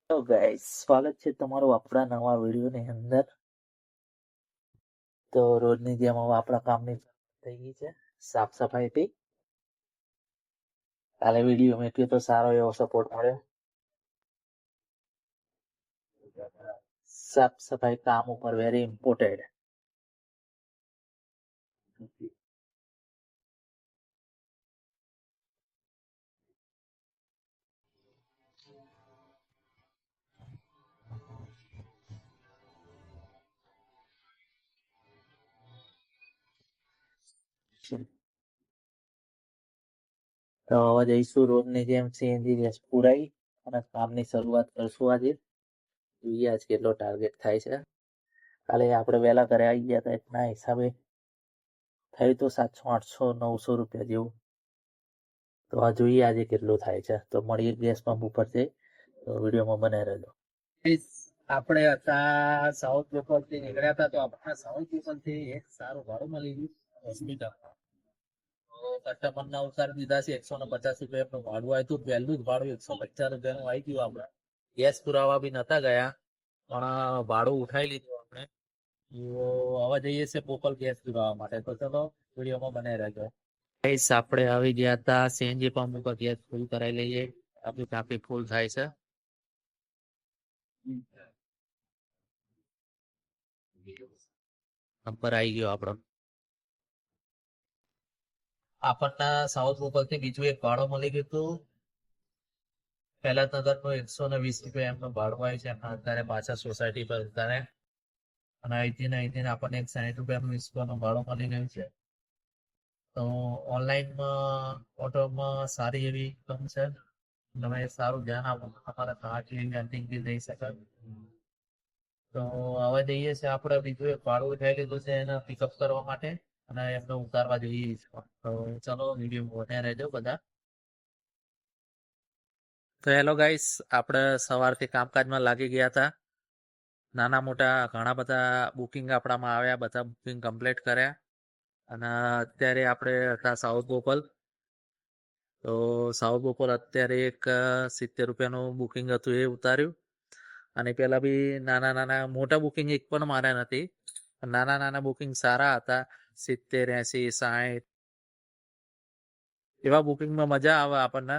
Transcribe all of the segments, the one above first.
તો ગાઈસ સ્વાગત છે તમારું આપણા નવા વિડીયોની અંદર. તો રોજની જેમ હવે આપણા કામની થઈ ગઈ છે સાફ સફાઈથી. કાલે વિડીયો મૂક્યો તો સારો એવો સપોર્ટ મળ્યો. સાફ સફાઈ કામ ઉપર વેરી ઇમ્પોર્ટન્ટ. તો હવે જઈશું રોજની જેમ સીએનજી ગેસ પુરાઈ અને કામની શરૂઆત કરશું આજે. જોઈએ આજ કેટલો ટાર્ગેટ થાય છે. કાલે આપણે વહેલા ઘરે આવી ગયા હતા એના હિસાબે થયું તો 700, 800, 900 રૂપિયા જેવું. તો આ જોઈએ આજે કેટલું થાય છે. તો મળીએ ગેસ પંપ ઉપર છે. તો વિડીયોમાં બનાવી રહેજો. આપણે હતા સાઉથ પેપર થી નીકળ્યા હતા તો આપણને સાઉથ પેપર થી એક સારું ભાડું મળી ગયું હોસ્પિટલ. કસ્ટમર ના ઉતારી દીધા છે 150 રૂપિયા એમનું ભાડું આવ્યું હતું. પહેલું જ ભાડું 150 રૂપિયાનું આવી ગયું. આપણે ગેસ પુરાવા બી નતા ગયા પણ ભાડું ઉઠાઈ લીધું આપણે. હવે જઈએ છે પોપલ ગેસ પુરાવા માટે. તો ચલો વિડીયોમાં બનાવી રહેજો. ગાઈસ આપણે આવી ગયા હતા સીએનજી પંપ ઉપર ગેસ ફૂલ કરાવી લઈએ. આપણી ટાંકી ફૂલ થાય છે. નંબર આવી ગયો આપણો. આપણને સાઉથ ઉપરથી બીજું એક ભાડું મળી ગયું હતું. પહેલા નગર નું 120 રૂપિયા એમનું ભાડું આવ્યું છે. એમના અત્યારે પાછા સોસાયટી પર અત્યારે અને અહીંથી આપણને 60 રૂપિયાનું ઇસ્કોનું ભાડું મળી ગયું છે. તો ઓનલાઈનમાં ઓટોમાં સારી એવી ઇન્કમ છે. તમે સારું ધ્યાન આપો તમારા કાર્ડની અર્નિંગ બી થઈ શકે. તો હવે જઈએ છે આપણે બીજું એક ભાડું ઉઠાઈ લીધું છે એને પિકઅપ કરવા માટે અને એમને ઉતારવા જોઈએ. તો ચલો વિડીયો બને રહેજો બધા. તો હેલો ગાઈસ, આપણે સવારથી કામકાજમાં લાગી ગયા હતા. નાના મોટા ઘણા બધા બુકિંગ આપણામાં આવ્યા. બધા બુકિંગ કમ્પ્લીટ કર્યા અને અત્યારે આપણે હતા સાઉથ બોપલ. તો સાઉથ બોપલ અત્યારે એક 70 રૂપિયાનું બુકિંગ હતું એ ઉતાર્યું. અને પેલા બી નાના મોટા બુકિંગ એક પણ માર્યા નથી. નાના બુકિંગ સારા હતા. 70, 80, 60 એવા બુકિંગમાં મજા આવે આપણને.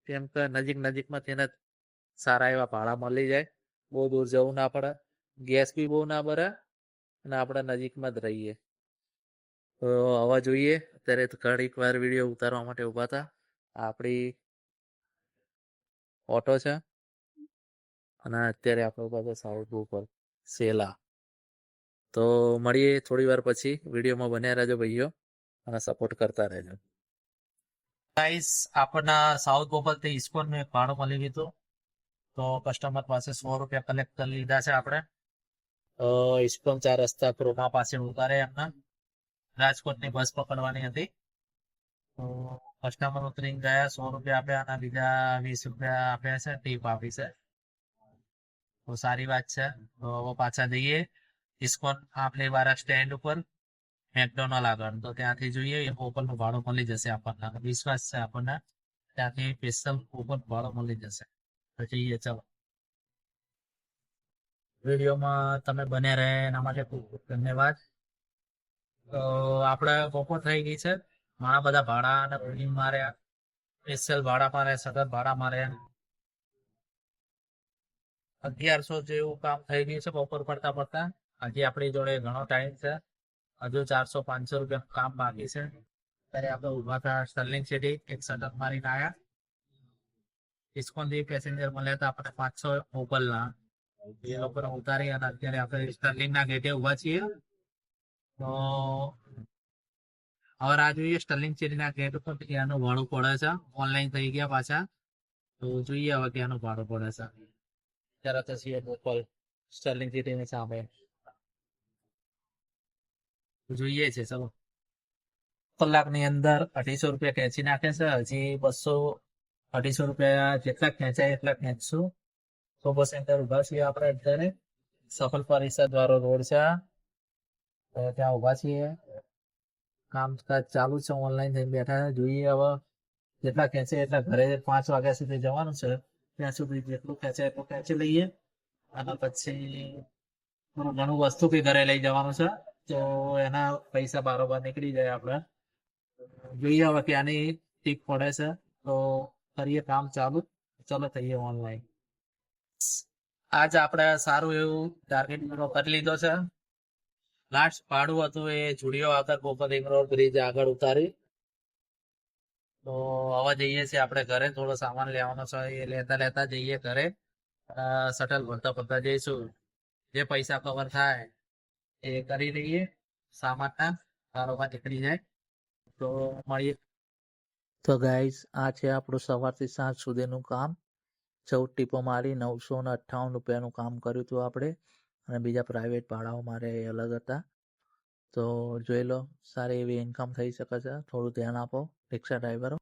કેમ કે નજીકમાં તેને સારા એવા ભાડા મળી જાય. બહુ દૂર જવું ના પડે. ગેસ બી બહુ ના ભરે અને આપણે નજીકમાં જ રહીએ. તો હવે જોઈએ. અત્યારે ઘડીક વાર વિડીયો ઉતારવા માટે ઉભા હતા. આપણી ઓટો છે અને અત્યારે આપણે ઉભા હતા સાઉથ ઉપર સેલા. તો મળીએ થોડી વાર પછી. વિડીયોમાં બન્યા રહેજો ભાઈઓ અને સપોર્ટ કરતા રહેજો. ગાઈસ આપણના સાઉથ બોપલ થી ઇસ્કોન નું એક ભાડું મળી ગયું. તો કસ્ટમર પાસે 100 રૂપિયા કલેક્ટ કરી લીધા છે આપણે. ઇસ્કોન 4 રસ્તા ક્રોમા પાસે ઉતારે એમના. રાજકોટની બસ પકડવાની હતી. તો કસ્ટમર ઉતરીને ગયા, 100 રૂપિયા આપ્યા અને બીજા 20 રૂપિયા આપ્યા છે, ટીપ આપી છે. તો સારી વાત છે. તો હવે પાછા જઈએ ઇસ્કોન આપણી વાળા સ્ટેન્ડ ઉપર મેકડોનાલ્ડ આગળ. તો ત્યાંથી જોઈએ ઓપન નું ભાડું મળી જશે આપણને. વિશ્વાસ છે આપણને ત્યાંથી સ્પેશિયલ ઓપન ભાડું મળી જશે. તો જઈએ ચલો. વિડીયોમાં તમે બને રહે એના માટે ખૂબ ખૂબ ધન્યવાદ. તો આપણે બપોર થઈ ગઈ છે. ઘણા બધા ભાડા અને બુકિંગ માર્યા. સ્પેશિયલ ભાડા મારે, સતત ભાડા મારે. 1100 જેવું કામ થઈ ગયું છે બપોર પડતા. હજી આપણી જોડે ઘણો ટાઈમ છે. હજુ 400-500 રૂપિયા કામ બાકી છે. ત્યારે આપણે ઉભા હતા સ્ટર્લિંગ સિટી. એક સટક મારીને આવ્યા. ઇસ્કોન થી પેસેન્જર મળ્યા હતા આપણે 500 મોકલના. એ લોકોને ઉતારી અને અત્યારે આપણે સ્ટર્લિંગ ના ગેટે ઉભા છીએ. તો હવે આ જોઈએ સ્ટર્લિંગ સિટી ના ગેટ ઉપર ક્યાંનું ભાડું પડે છે. ઓનલાઈન થઈ ગયા પાછા. તો જોઈએ હવે ક્યાંનું ભાડું પડે છે. ત્યારે તો છીએ બોપલ સ્ટર્લિંગ સિટી ની સામે. જોઈએ છે ચલો. કલાકની અંદર 250 રૂપિયા ખેંચી નાખે છે. હજી 200-250 રૂપિયા જેટલા ખેંચાય એટલા ખેંચશું. તો બસ અંદર ઉભા છીએ આપણે અત્યારે. સફલ પરિષદ વાળો રોડ છે. ત્યાં ઉભા છીએ. કામકાજ ચાલુ છે. ઓનલાઈન થઈને બેઠા. જોઈએ હવે જેટલા ખેંચે એટલા ઘરે 5 વાગ્યા સુધી જવાનું છે. ત્યાં સુધી જેટલું ખેંચાય એટલું ખેંચી લઈએ અને પછી થોડું ઘણું વસ્તુ બી ઘરે લઈ જવાનું છે, તો એના પૈસા બારોબાર નીકળી જાય આપણે. જોઈએ હવે ક્યાંની ટીક પડે છે, તો કરીએ કામ ચાલુ. ચલો થઈએ ઓનલાઈન. આજ આપણે સારું એવું ટાર્ગેટ પૂરો કરી લીધો છે. લાસ્ટ ભાડું હતું એ જુડિયો આવતા ગોપત રોડ બ્રિજ આગળ ઉતારી. તો હવે જઈએ છીએ આપણે ઘરે, થોડો સામાન લેવાનો છે એ લેતા લેતા જઈએ ઘરે. શટલ ભરતા ભરતા જઈશું. જે પૈસા કવર થાય એ કરી લઈએ સામાનના, કારોબાર નીકળી જાય. તો મળીએ. તો ગાઈઝ, આ છે આપણું સવારથી સાંજ સુધીનું કામ. 14 ટીપો મારી 958 રૂપિયાનું કામ કર્યું હતું આપણે, અને બીજા પ્રાઇવેટ ભાડાઓ મારે એ અલગ હતા. તો જોઈ લો, સારી એવી ઇન્કમ થઈ શકે છે. થોડું ધ્યાન આપો રિક્ષા ડ્રાઈવરો.